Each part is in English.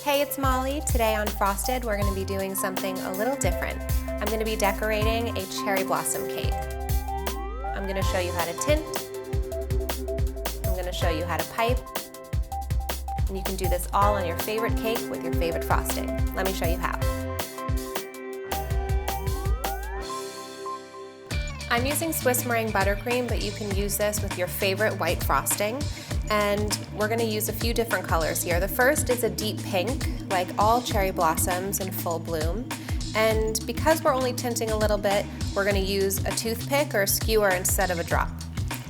Hey, it's Molly. Today on Frosted, we're going to be doing something a little different. I'm going to be decorating a cherry blossom cake. I'm going to show you how to tint. I'm going to show you how to pipe. And you can do this all on your favorite cake with your favorite frosting. Let me show you how. I'm using Swiss meringue buttercream, but you can use this with your favorite white frosting. And we're going to use a few different colors here. The first is a deep pink, like all cherry blossoms in full bloom. And because we're only tinting a little bit, we're going to use a toothpick or a skewer instead of a drop.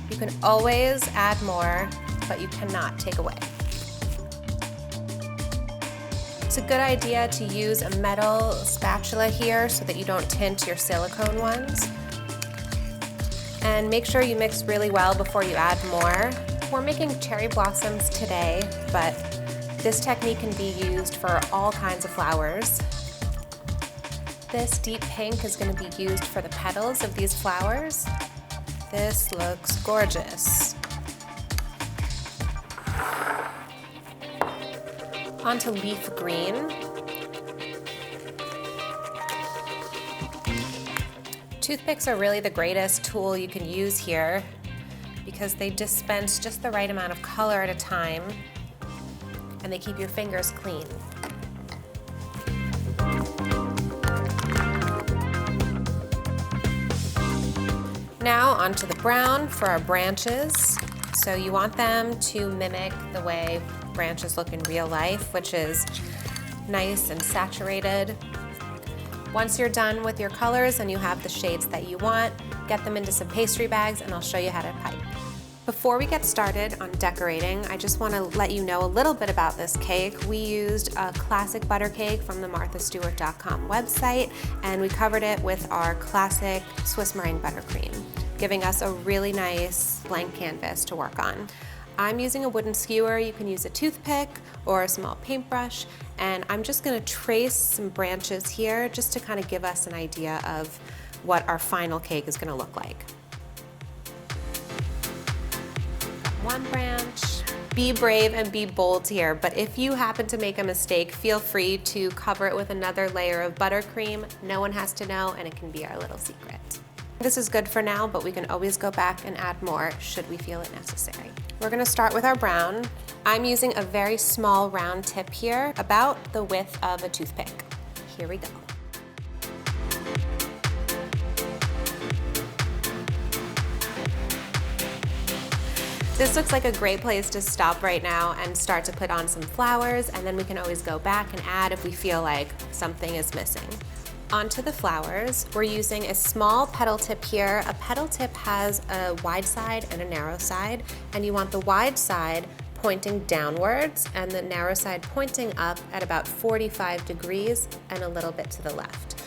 You can always add more, but you cannot take away. It's a good idea to use a metal spatula here so that you don't tint your silicone ones. And make sure you mix really well before you add more. We're making cherry blossoms today, but this technique can be used for all kinds of flowers. This deep pink is going to be used for the petals of these flowers. This looks gorgeous. Onto leaf green. Toothpicks are really the greatest tool you can use here because they dispense just the right amount of color at a time and they keep your fingers clean. Now onto the brown for our branches. So you want them to mimic the way branches look in real life, which is nice and saturated. Once you're done with your colors and you have the shades that you want, get them into some pastry bags and I'll show you how to pipe. Before we get started on decorating, I just want to let you know a little bit about this cake. We used a classic butter cake from the marthastewart.com website, and we covered it with our classic Swiss meringue buttercream, giving us a really nice blank canvas to work on. I'm using a wooden skewer. You can use a toothpick or a small paintbrush, and I'm just going to trace some branches here just to kind of give us an idea of what our final cake is going to look like. One branch. Be brave and be bold here, but if you happen to make a mistake, feel free to cover it with another layer of buttercream. No one has to know, and it can be our little secret. This is good for now, but we can always go back and add more should we feel it necessary. We're going to start with our brown. I'm using a very small round tip here, about the width of a toothpick. Here we go. This looks like a great place to stop right now and start to put on some flowers, and then we can always go back and add if we feel like something is missing. Onto the flowers, we're using a small petal tip here. A petal tip has a wide side and a narrow side, and you want the wide side pointing downwards and the narrow side pointing up at about 45 degrees and a little bit to the left.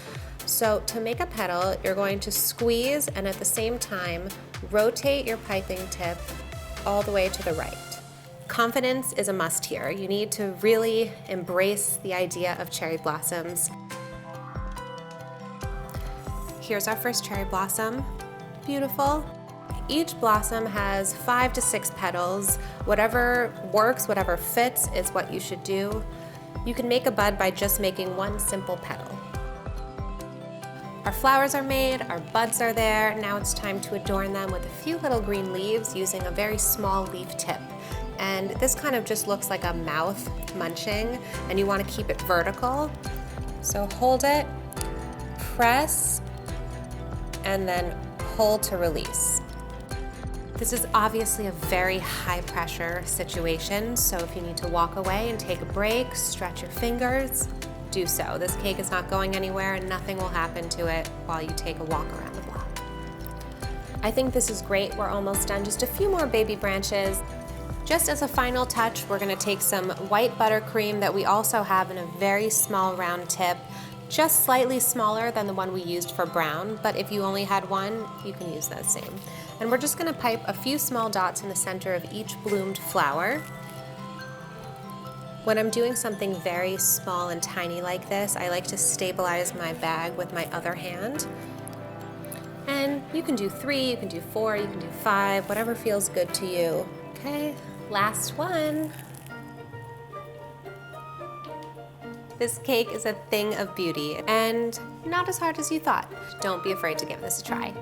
So to make a petal, you're going to squeeze and at the same time rotate your piping tip all the way to the right. Confidence is a must here. You need to really embrace the idea of cherry blossoms. Here's our first cherry blossom. Beautiful. Each blossom has 5 to 6 petals. Whatever works, whatever fits is what you should do. You can make a bud by just making one simple petal. Our flowers are made, our buds are there. Now it's time to adorn them with a few little green leaves using a very small leaf tip. And this kind of just looks like a mouth munching, and you want to keep it vertical. So hold it, press, and then pull to release. This is obviously a very high pressure situation, so if you need to walk away and take a break, stretch your fingers, do so. This cake is not going anywhere and nothing will happen to it while you take a walk around the block. I think this is great. We're almost done. Just a few more baby branches. Just as a final touch, we're going to take some white buttercream that we also have in a very small round tip, just slightly smaller than the one we used for brown, but if you only had one, you can use that same. And we're just going to pipe a few small dots in the center of each bloomed flower. When I'm doing something very small and tiny like this, I like to stabilize my bag with my other hand. And you can do 3, you can do 4, you can do 5, whatever feels good to you. Okay, last one. This cake is a thing of beauty and not as hard as you thought. Don't be afraid to give this a try.